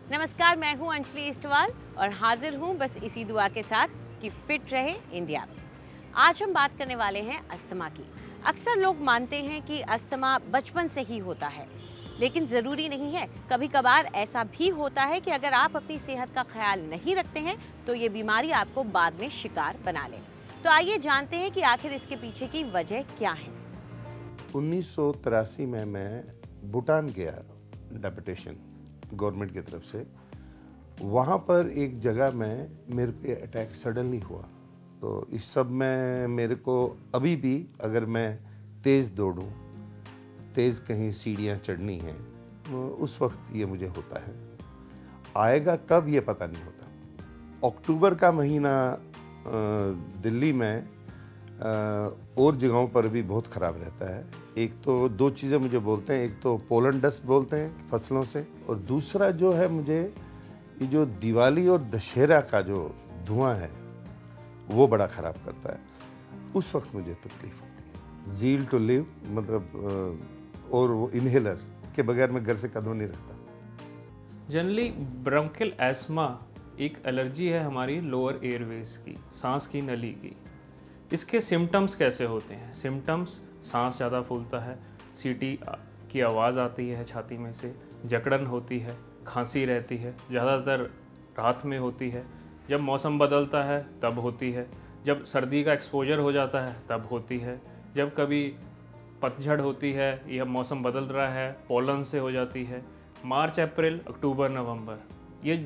नमस्कार, मैं हूं अंजलि इस्टवाल और हाजिर हूं बस इसी दुआ के साथ कि फिट रहे इंडिया। आज हम बात करने वाले हैं अस्थमा की। अक्सर लोग मानते हैं कि अस्थमा बचपन से ही होता है, लेकिन ज़रूरी नहीं है। कभी कभार ऐसा भी होता है कि अगर आप अपनी सेहत का ख्याल नहीं रखते हैं तो ये बीमारी आपको बाद में शिकार बना ले। तो आइए जानते हैं कि आखिर इसके पीछे की वजह क्या है। 1983 में मैं भूटान गया डेपुटेशन गवर्नमेंट की तरफ से। वहाँ पर एक जगह में मेरे को अटैक सडनली हुआ। तो इस सब में मेरे को अभी भी अगर मैं तेज़ दौड़ूं, तेज़ कहीं सीढ़ियाँ चढ़नी हैं, उस वक्त ये मुझे होता है। आएगा कब ये पता नहीं होता। अक्टूबर का महीना दिल्ली में और जगहों पर भी बहुत ख़राब रहता है। एक तो दो चीज़ें मुझे बोलते हैं, एक तो पोलन डस्ट बोलते हैं फसलों से, और दूसरा जो है मुझे ये जो दिवाली और दशहरा का जो धुआं है वो बड़ा ख़राब करता है। उस वक्त मुझे तकलीफ होती है। ज़ील टू लिव मतलब और वो इन्हेलर के बगैर मैं घर से कदम नहीं रखता। जनरली ब्रोंकियल एस्मा एक एलर्जी है हमारी लोअर एयरवेज की, सांस की नली की। इसके सिम्टम्स कैसे होते हैं? सिम्टम्स सांस ज़्यादा फूलता है, सीटी की आवाज़ आती है छाती में से, जकड़न होती है, खांसी रहती है, ज़्यादातर रात में होती है, जब मौसम बदलता है तब होती है, जब सर्दी का एक्सपोजर हो जाता है तब होती है, जब कभी पतझड़ होती है या मौसम बदल रहा है पोलन से हो जाती है। मार्च, अप्रैल, अक्टूबर, नवंबर ये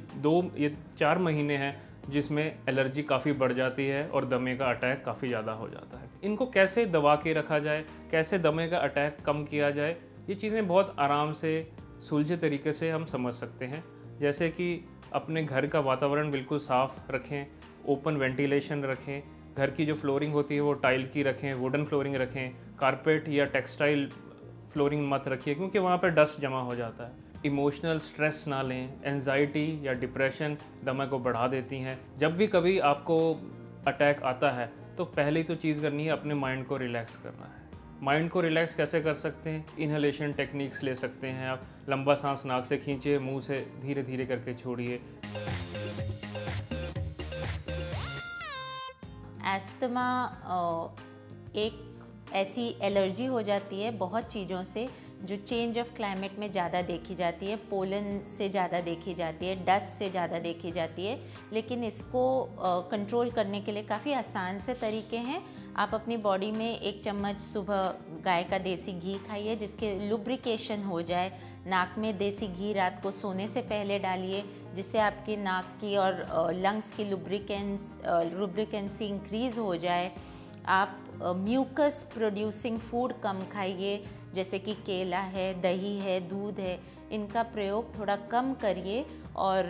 4 महीने हैं जिसमें एलर्जी काफ़ी बढ़ जाती है और दमे का अटैक काफ़ी ज़्यादा हो जाता है। इनको कैसे दबा के रखा जाए, कैसे दमे का अटैक कम किया जाए, ये चीज़ें बहुत आराम से सुलझे तरीके से हम समझ सकते हैं। जैसे कि अपने घर का वातावरण बिल्कुल साफ़ रखें, ओपन वेंटिलेशन रखें, घर की जो फ्लोरिंग होती है वो टाइल की रखें, वुडन फ्लोरिंग रखें, कारपेट या टेक्सटाइल फ्लोरिंग मत रखिए क्योंकि वहाँ पर डस्ट जमा हो जाता है। इमोशनल स्ट्रेस ना लें, एंजाइटी या डिप्रेशन दमा को बढ़ा देती हैं। जब भी कभी आपको अटैक आता है तो पहली तो चीज़ करनी है अपने माइंड को रिलैक्स करना है। माइंड को रिलैक्स कैसे कर सकते हैं? इन्हेलेशन टेक्निक्स ले सकते हैं आप। लंबा सांस नाक से खींचिए, मुंह से धीरे धीरे करके छोड़िए। एस्थमा एक ऐसी एलर्जी हो जाती है बहुत चीज़ों से जो चेंज ऑफ क्लाइमेट में ज़्यादा देखी जाती है, पोलन से ज़्यादा देखी जाती है, डस्ट से ज़्यादा देखी जाती है। लेकिन इसको कंट्रोल करने के लिए काफ़ी आसान से तरीके हैं। आप अपनी बॉडी में 1 चम्मच सुबह गाय का देसी घी खाइए जिसके लुब्रिकेशन हो जाए। नाक में देसी घी रात को सोने से पहले डालिए जिससे आपकी नाक की और लंग्स की लुब्रिकेंसी इंक्रीज़ हो जाए। आप म्यूकस प्रोड्यूसिंग फूड कम खाइए जैसे कि केला है, दही है, दूध है, इनका प्रयोग थोड़ा कम करिए। और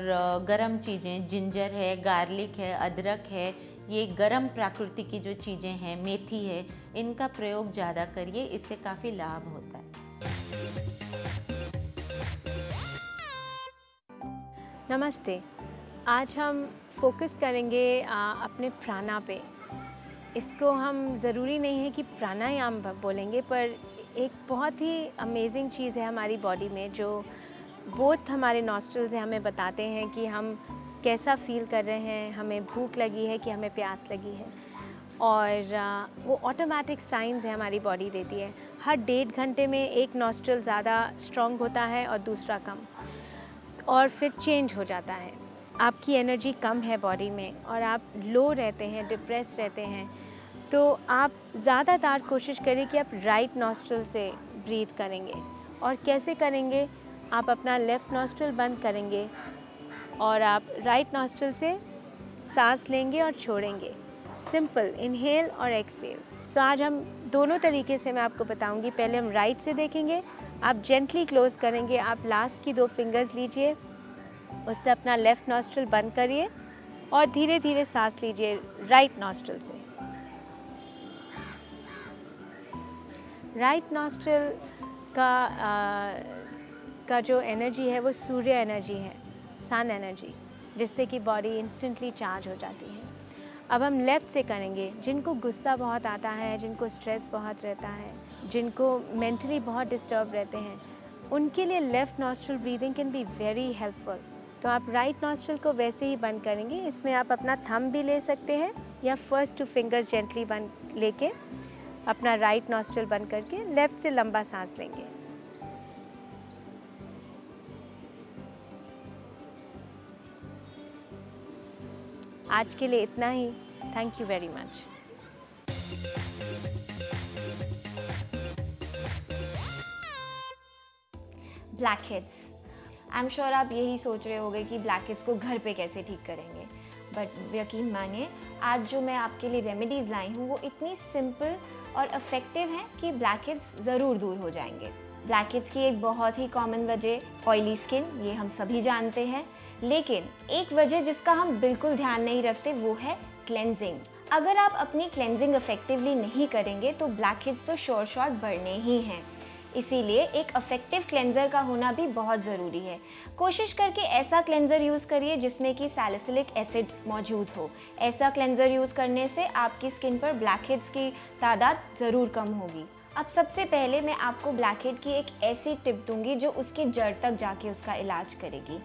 गरम चीज़ें, जिंजर है, गार्लिक है, अदरक है, ये गरम प्रकृति की जो चीज़ें हैं, मेथी है, इनका प्रयोग ज़्यादा करिए, इससे काफ़ी लाभ होता है। नमस्ते। आज हम फोकस करेंगे अपने प्राणा पे। इसको हम ज़रूरी नहीं है कि प्राणायाम बोलेंगे, पर एक बहुत ही अमेजिंग चीज़ है हमारी बॉडी में जो बोथ हमारे नॉस्ट्रल्स हैं, हमें बताते हैं कि हम कैसा फील कर रहे हैं, हमें भूख लगी है कि हमें प्यास लगी है। और वो ऑटोमेटिक साइंस है हमारी बॉडी देती है। हर 1.5 घंटे में एक नॉस्ट्रल ज़्यादा स्ट्रॉन्ग होता है और दूसरा कम, और फिर चेंज हो जाता है। आपकी एनर्जी कम है बॉडी में और आप लो रहते हैं, डिप्रेस रहते हैं, तो आप ज़्यादातर कोशिश करें कि आप राइट नॉस्ट्रल से ब्रीथ करेंगे। और कैसे करेंगे? आप अपना लेफ़्ट नॉस्ट्रल बंद करेंगे और आप राइट नॉस्ट्रल से सांस लेंगे और छोड़ेंगे। सिंपल इनहेल और एक्सहेल। सो आज हम दोनों तरीके से मैं आपको बताऊंगी। पहले हम राइट से देखेंगे। आप जेंटली क्लोज करेंगे। आप लास्ट की 2 फिंगर्स लीजिए, उससे अपना लेफ़्ट नॉस्ट्रल बंद करिए और धीरे धीरे सांस लीजिए राइट नॉस्ट्रल से। राइट नॉस्ट्रल का जो एनर्जी है वो सूर्य एनर्जी है, सन एनर्जी, जिससे कि बॉडी इंस्टेंटली चार्ज हो जाती है। अब हम लेफ़्ट से करेंगे। जिनको गुस्सा बहुत आता है, जिनको स्ट्रेस बहुत रहता है, जिनको मेंटली बहुत डिस्टर्ब रहते हैं, उनके लिए left nostril breathing can be very helpful. तो आप राइट नॉस्ट्रल को वैसे ही बंद करेंगे। इसमें आप अपना थंब भी ले सकते हैं या फर्स्ट 2 फिंगर्स जेंटली बंद लेके अपना राइट नॉस्ट्रल बंद करके लेफ्ट से लंबा सांस लेंगे। आज के लिए इतना ही। Thank you very much. Blackheads, I am sure आप यही सोच रहे होंगे कि ब्लैकहेड्स को घर पे कैसे ठीक करेंगे, बट यकीन मानिए आज जो मैं आपके लिए रेमेडीज़ लाई हूँ वो इतनी सिंपल और इफ़ेक्टिव हैं कि ब्लैकहेड्स ज़रूर दूर हो जाएंगे। ब्लैकहेड्स की एक बहुत ही कॉमन वजह ऑयली स्किन, ये हम सभी जानते हैं, लेकिन एक वजह जिसका हम बिल्कुल ध्यान नहीं रखते वो है क्लेंजिंग। अगर आप अपनी क्लेंजिंग इफेक्टिवली नहीं करेंगे तो ब्लैकहेड्स तो श्योर शॉट बढ़ने ही हैं। इसीलिए एक इफेक्टिव क्लेंजर का होना भी बहुत ज़रूरी है। कोशिश करके ऐसा क्लेंजर यूज़ करिए जिसमें कि सैलिसिलिक एसिड मौजूद हो। ऐसा क्लेंजर यूज़ करने से आपकी स्किन पर ब्लैकहेड्स की तादाद ज़रूर कम होगी। अब सबसे पहले मैं आपको ब्लैकहेड की एक ऐसी टिप दूंगी जो उसकी जड़ तक जाके उसका इलाज करेगी।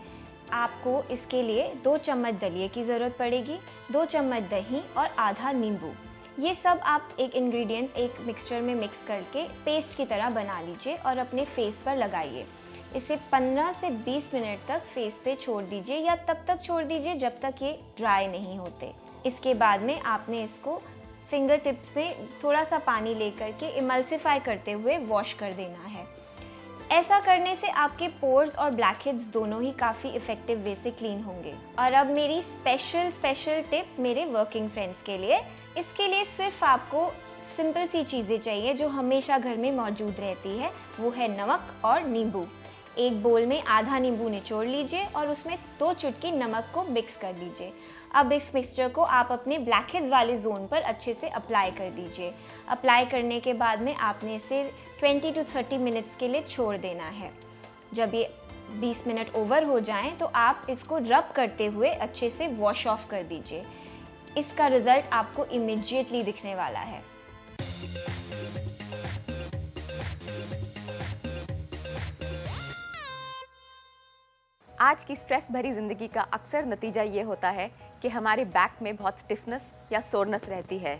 आपको इसके लिए 2 चम्मच दलिए की ज़रूरत पड़ेगी, 2 चम्मच दही और आधा नींबू। ये सब आप एक इंग्रेडिएंट्स एक मिक्सचर में मिक्स करके पेस्ट की तरह बना लीजिए और अपने फेस पर लगाइए। इसे 15 से 20 मिनट तक फेस पे छोड़ दीजिए या तब तक छोड़ दीजिए जब तक ये ड्राई नहीं होते। इसके बाद में आपने इसको फिंगर टिप्स में थोड़ा सा पानी लेकर के इमल्सिफाई करते हुए वॉश कर देना है। ऐसा करने से आपके पोर्स और ब्लैकहेड्स दोनों ही काफ़ी इफ़ेक्टिव वे से क्लीन होंगे। और अब मेरी स्पेशल टिप मेरे वर्किंग फ्रेंड्स के लिए। इसके लिए सिर्फ आपको सिंपल सी चीज़ें चाहिए जो हमेशा घर में मौजूद रहती है, वो है नमक और नींबू। एक बोल में आधा नींबू निचोड़ लीजिए और उसमें 2 चुटकी नमक को मिक्स कर लीजिए। अब इस मिक्सचर को आप अपने ब्लैकहेड्स वाले जोन पर अच्छे से अप्लाई कर दीजिए। अप्लाई करने के बाद में आपने इसे 20 to 30 मिनट्स के लिए छोड़ देना है। जब ये 20 मिनट ओवर हो जाएं तो आप इसको रब करते हुए अच्छे से वॉश ऑफ कर दीजिए। इसका रिजल्ट आपको इमीडिएटली दिखने वाला है। आज की स्ट्रेस भरी ज़िंदगी का अक्सर नतीजा ये होता है कि हमारे बैक में बहुत स्टिफनेस या सोरनेस रहती है।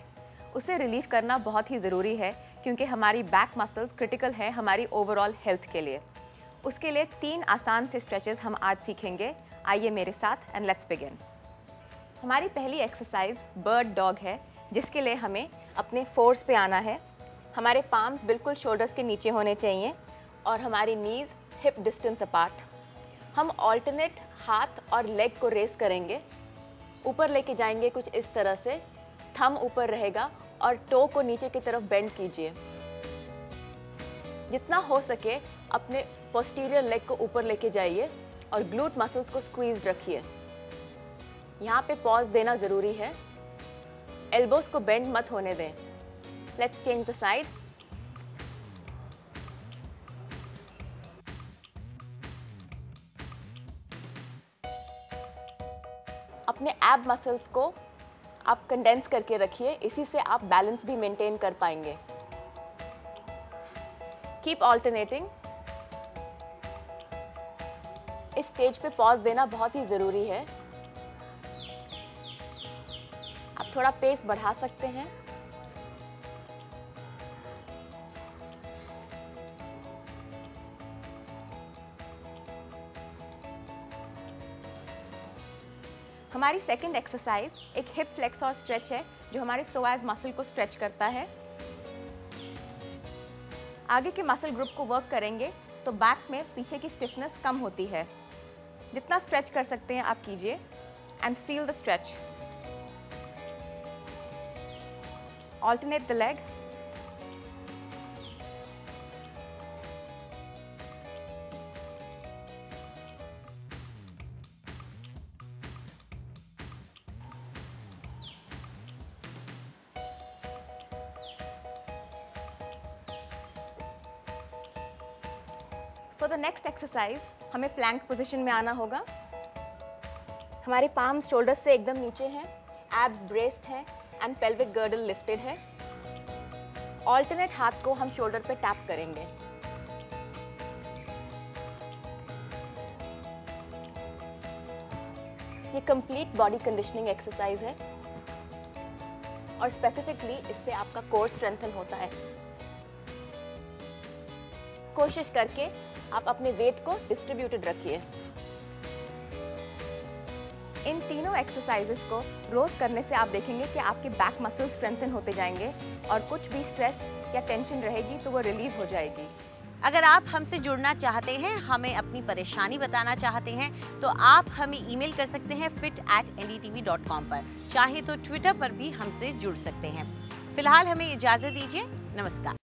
उसे रिलीव करना बहुत ही ज़रूरी है क्योंकि हमारी बैक मसल्स क्रिटिकल है हमारी ओवरऑल हेल्थ के लिए। उसके लिए 3 आसान से स्ट्रेचेस हम आज सीखेंगे। आइए मेरे साथ एंड लेट्स बिगिन। हमारी पहली एक्सरसाइज बर्ड डॉग है, जिसके लिए हमें अपने फोर्स पे आना है। हमारे पाम्स बिल्कुल शोल्डर्स के नीचे होने चाहिए और हमारी नीज हिप डिस्टेंस अपार्ट। हम ऑल्टरनेट हाथ और लेग को रेस करेंगे, ऊपर लेके जाएंगे कुछ इस तरह से। थंब ऊपर रहेगा और टो को नीचे की तरफ बेंड कीजिए। जितना हो सके अपने पोस्टीरियर लेग को ऊपर लेके जाइए और ग्लूट मसल्स को स्क्वीज रखिए। यहाँ पे पॉज देना ज़रूरी है। एल्बोस को बेंड मत होने दें। Let's change the side. अपने एब मसल्स को आप कंडेंस करके रखिए, इसी से आप बैलेंस भी मेंटेन कर पाएंगे। Keep alternating. इस स्टेज पे पॉज देना बहुत ही ज़रूरी है। आप थोड़ा पेस बढ़ा सकते हैं। हमारी सेकंड एक्सरसाइज एक हिप फ्लेक्सर स्ट्रेच है जो हमारे सोआज मसल को स्ट्रेच करता है। आगे के मसल ग्रुप को वर्क करेंगे तो बैक में पीछे की स्टिफनेस कम होती है। जितना स्ट्रेच कर सकते हैं आप कीजिए and feel the stretch. Alternate the leg. For the next exercise हमें प्लैंक पोजीशन में आना होगा। हमारे पाम्स शोल्डर्स से एकदम नीचे हैं, एब्स ब्रेस्ड है एंड पेल्विक गर्डल लिफ्टेड है। ऑल्टरनेट हाथ को हम शोल्डर पे टैप करेंगे। ये कंप्लीट बॉडी कंडीशनिंग एक्सरसाइज है और स्पेसिफिकली इससे आपका कोर स्ट्रेंथन होता है। कोशिश करके आप अपने वेट को डिस्ट्रीब्यूटेड रखिए। इन तीनों एक्सरसाइजेस को रोज करने से आप देखेंगे कि आपके बैक मसल स्ट्रेंथन होते जाएंगे और कुछ भी स्ट्रेस या टेंशन रहेगी तो वो रिलीव हो जाएगी। अगर आप हमसे जुड़ना चाहते हैं, हमें अपनी परेशानी बताना चाहते हैं, तो आप हमें ईमेल कर सकते हैं fit@ndtv.com पर। चाहे तो ट्विटर पर भी हमसे जुड़ सकते हैं। फिलहाल हमें इजाज़त दीजिए। नमस्कार।